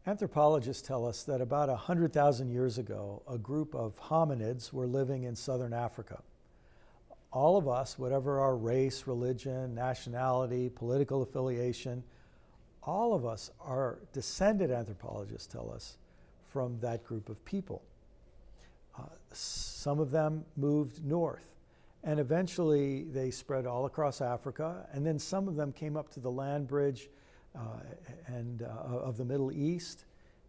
Anthropologists tell us that about 100,000 years ago, a group of hominids were living in southern Africa. All of us, whatever our race, religion, nationality, political affiliation, all of us are descended, anthropologists tell us, from that group of people. Some of them moved north, and eventually they spread all across Africa, and then some of them came up to the land bridge of the Middle East,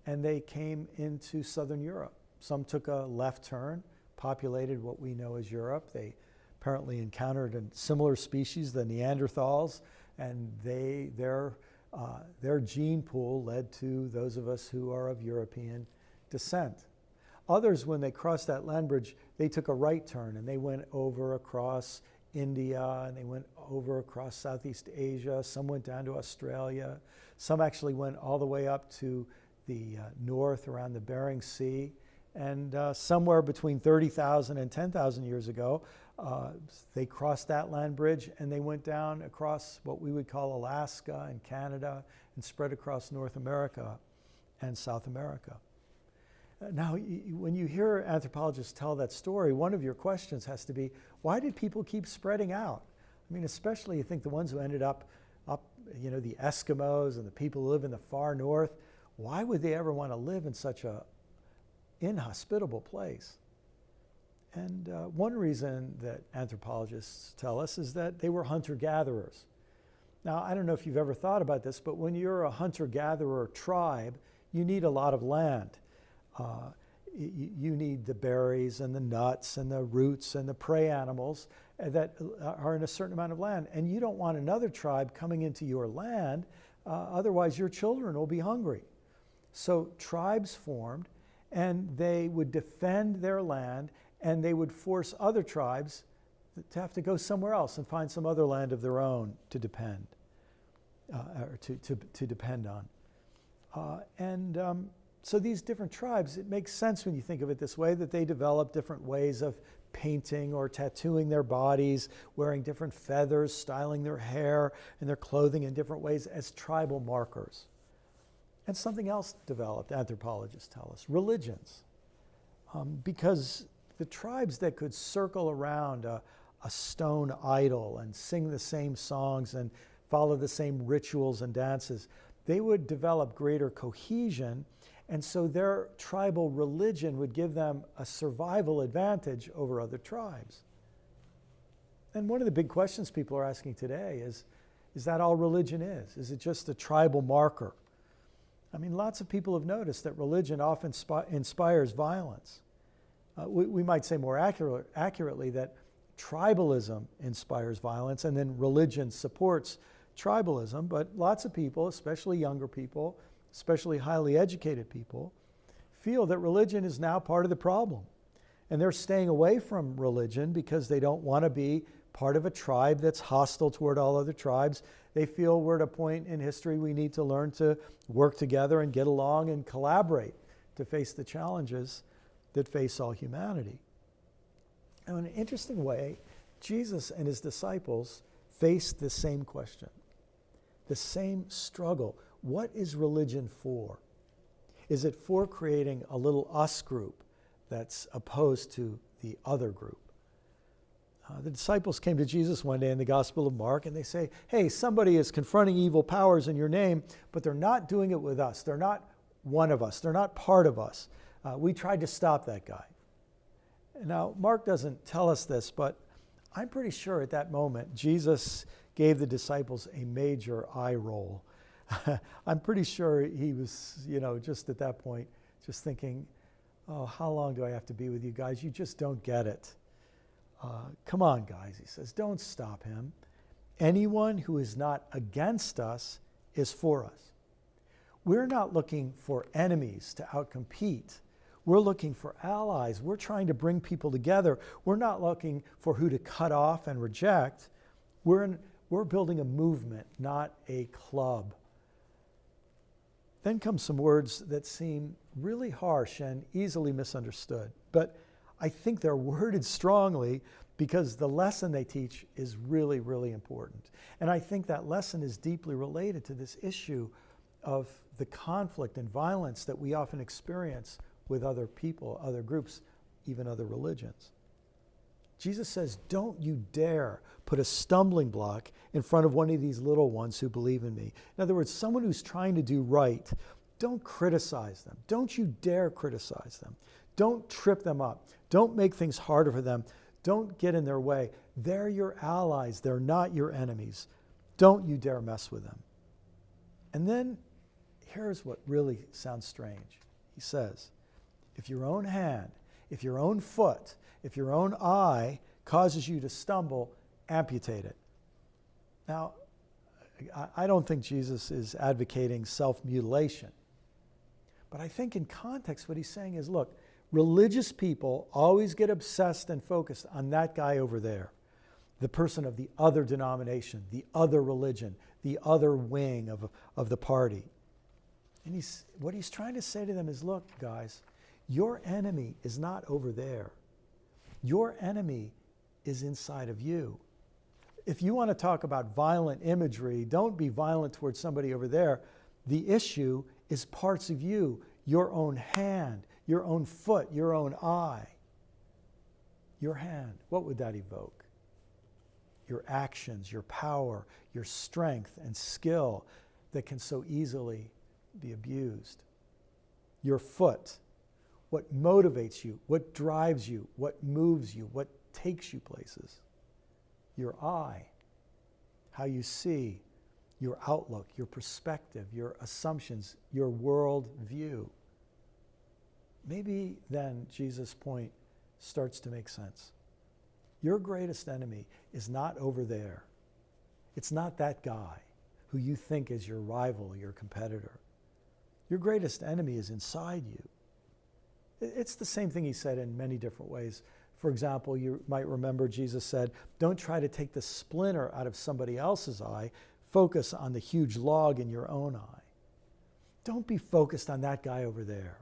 and they came into southern Europe. Some took a left turn, populated what we know as Europe. They apparently encountered a similar species, the Neanderthals, and their gene pool led to those of us who are of European descent. Others, when they crossed that land bridge, they took a right turn and they went over across India, and they went over across Southeast Asia. Some went down to Australia. Some actually went all the way up to the north around the Bering Sea. And somewhere between 30,000 and 10,000 years ago, they crossed that land bridge and they went down across what we would call Alaska and Canada and spread across North America and South America. Now, when you hear anthropologists tell that story, one of your questions has to be, why did people keep spreading out? I mean, especially you think the ones who ended up, the Eskimos and the people who live in the far north, why would they ever want to live in such a inhospitable place? And one reason that anthropologists tell us is that they were hunter-gatherers. Now, I don't know if you've ever thought about this, but when you're a hunter-gatherer tribe, you need a lot of land. You need the berries and the nuts and the roots and the prey animals that are in a certain amount of land. And you don't want another tribe coming into your land, otherwise your children will be hungry. So tribes formed, and they would defend their land, and they would force other tribes to have to go somewhere else and find some other land of their own to depend, or to depend on. So these different tribes, it makes sense when you think of it this way, that they develop different ways of painting or tattooing their bodies, wearing different feathers, styling their hair and their clothing in different ways as tribal markers. And something else developed, anthropologists tell us, religions. Because the tribes that could circle around a stone idol and sing the same songs and follow the same rituals and dances, they would develop greater cohesion, and so their tribal religion would give them a survival advantage over other tribes. And one of the big questions people are asking today is that all religion is? Is it just a tribal marker? I mean, lots of people have noticed that religion often inspires violence. We might say more accurately that tribalism inspires violence, and then religion supports tribalism. But lots of people, especially younger people, especially highly educated people, feel that religion is now part of the problem. And they're staying away from religion because they don't want to be part of a tribe that's hostile toward all other tribes. They feel we're at a point in history we need to learn to work together and get along and collaborate to face the challenges that face all humanity. Now, in an interesting way, Jesus and his disciples faced the same question, the same struggle. What is religion for? Is it for creating a little us group that's opposed to the other group? The disciples came to Jesus one day in the Gospel of Mark, and they say, hey, somebody is confronting evil powers in your name, but they're not doing it with us. They're not one of us. They're not part of us. We tried to stop that guy. Now, Mark doesn't tell us this, but I'm pretty sure at that moment, Jesus gave the disciples a major eye roll. I'm pretty sure he was, just at that point, just thinking, oh, how long do I have to be with you guys? You just don't get it. Come on, guys, he says, don't stop him. Anyone who is not against us is for us. We're not looking for enemies to outcompete. We're looking for allies. We're trying to bring people together. We're not looking for who to cut off and reject. We're building a movement, not a club. Then come some words that seem really harsh and easily misunderstood. But I think they're worded strongly because the lesson they teach is really, really important. And I think that lesson is deeply related to this issue of the conflict and violence that we often experience with other people, other groups, even other religions. Jesus says, don't you dare put a stumbling block in front of one of these little ones who believe in me. In other words, someone who's trying to do right, don't criticize them. Don't you dare criticize them. Don't trip them up. Don't make things harder for them. Don't get in their way. They're your allies. They're not your enemies. Don't you dare mess with them. And then here's what really sounds strange. He says, if your own hand, if your own foot, if your own eye causes you to stumble, amputate it. Now, I don't think Jesus is advocating self-mutilation. But I think in context what he's saying is, look, religious people always get obsessed and focused on that guy over there, the person of the other denomination, the other religion, the other wing of the party. And what he's trying to say to them is, look, guys, your enemy is not over there. Your enemy is inside of you. If you want to talk about violent imagery, don't be violent towards somebody over there. The issue is parts of you, your own hand, your own foot, your own eye. Your hand, what would that evoke? Your actions, your power, your strength and skill that can so easily be abused. Your foot, what motivates you, what drives you, what moves you, what takes you places. Your eye, how you see, your outlook, your perspective, your assumptions, your world view. Maybe then Jesus' point starts to make sense. Your greatest enemy is not over there. It's not that guy who you think is your rival, your competitor. Your greatest enemy is inside you. It's the same thing he said in many different ways. For example, you might remember Jesus said, don't try to take the splinter out of somebody else's eye. Focus on the huge log in your own eye. Don't be focused on that guy over there.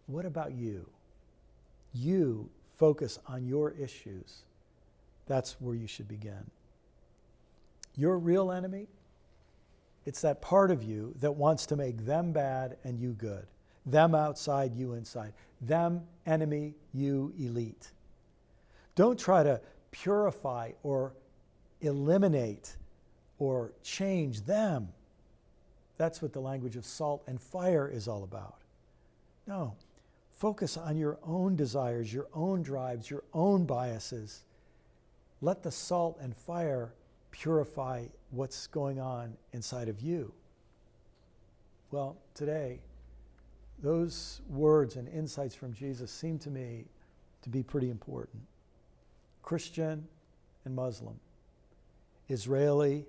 What about you? You focus on your issues. That's where you should begin. Your real enemy, it's that part of you that wants to make them bad and you good. Them outside, you inside. Them enemy, you elite. Don't try to purify or eliminate or change them. That's what the language of salt and fire is all about. No, focus on your own desires, your own drives, your own biases. Let the salt and fire purify what's going on inside of you. Well, today, those words and insights from Jesus seem to me to be pretty important. Christian and Muslim, Israeli,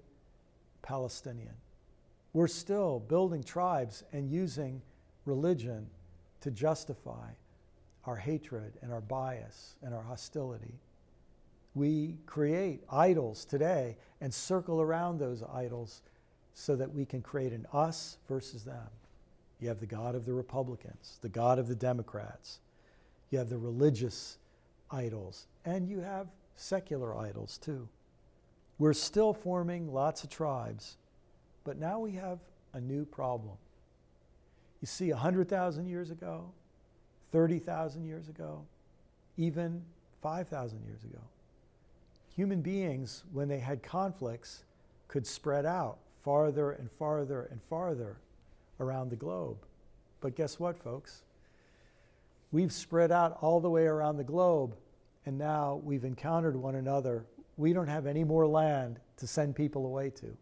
Palestinian. We're still building tribes and using religion to justify our hatred and our bias and our hostility. We create idols today and circle around those idols so that we can create an us versus them. You have the God of the Republicans, the God of the Democrats. You have the religious idols, and you have secular idols too. We're still forming lots of tribes, but now we have a new problem. You see, 100,000 years ago, 30,000 years ago, even 5,000 years ago, human beings, when they had conflicts, could spread out farther and farther and farther around the globe. But guess what, folks? We've spread out all the way around the globe, and now we've encountered one another. We don't have any more land to send people away to.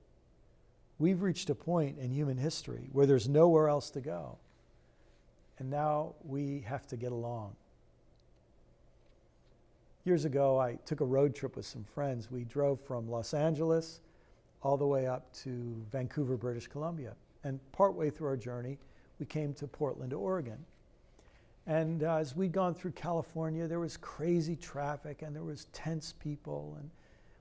We've reached a point in human history where there's nowhere else to go. And now we have to get along. Years ago, I took a road trip with some friends. We drove from Los Angeles all the way up to Vancouver, British Columbia. And partway through our journey, we came to Portland, Oregon. And as we'd gone through California, there was crazy traffic and there was tense people. And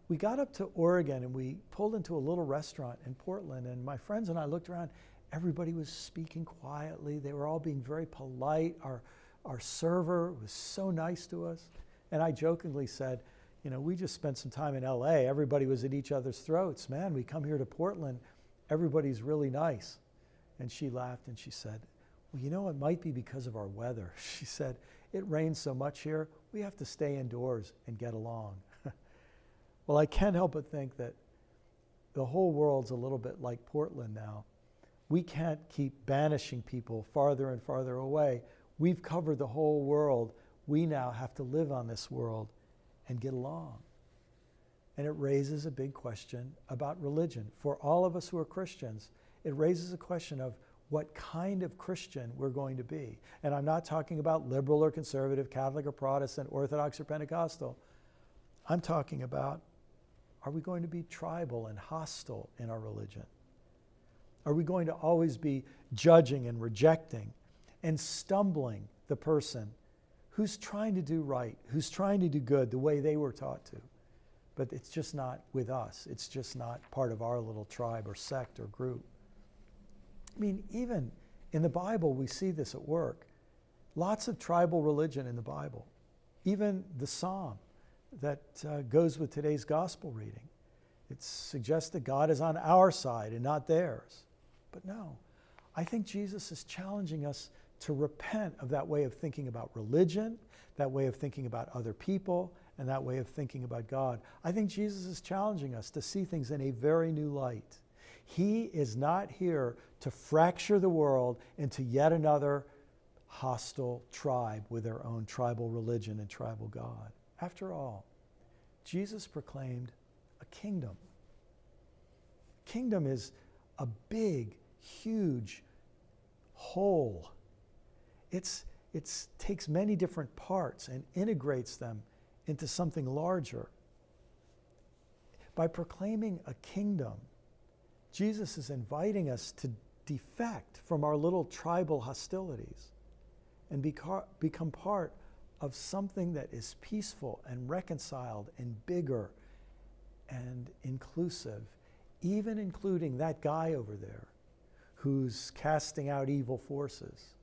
we got up to Oregon and we pulled into a little restaurant in Portland. And my friends and I looked around. Everybody was speaking quietly. They were all being very polite. Our server was so nice to us. And I jokingly said, you know, we just spent some time in LA. Everybody was at each other's throats. Man, we come here to Portland. Everybody's really nice. And she laughed and she said, well, you know, it might be because of our weather. She said, it rains so much here, we have to stay indoors and get along. Well, I can't help but think that the whole world's a little bit like Portland now. We can't keep banishing people farther and farther away. We've covered the whole world. We now have to live on this world and get along. And it raises a big question about religion. For all of us who are Christians, it raises a question of what kind of Christian we're going to be. And I'm not talking about liberal or conservative, Catholic or Protestant, Orthodox or Pentecostal. I'm talking about, are we going to be tribal and hostile in our religion? Are we going to always be judging and rejecting and stumbling the person who's trying to do right, who's trying to do good the way they were taught to? But it's just not with us. It's just not part of our little tribe or sect or group. I mean, even in the Bible, we see this at work. Lots of tribal religion in the Bible. Even the psalm that goes with today's gospel reading. It suggests that God is on our side and not theirs. But no, I think Jesus is challenging us to repent of that way of thinking about religion, that way of thinking about other people, and that way of thinking about God. I think Jesus is challenging us to see things in a very new light. He is not here to fracture the world into yet another hostile tribe with their own tribal religion and tribal God. After all, Jesus proclaimed a kingdom. Kingdom is a big, huge whole. It takes many different parts and integrates them into something larger. By proclaiming a kingdom, Jesus is inviting us to defect from our little tribal hostilities and become part of something that is peaceful and reconciled and bigger and inclusive, even including that guy over there who's casting out evil forces,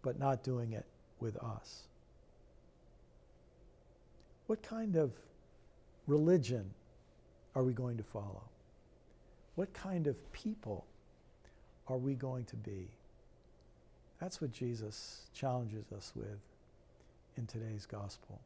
but not doing it with us. What kind of religion are we going to follow? What kind of people are we going to be? That's what Jesus challenges us with in today's gospel.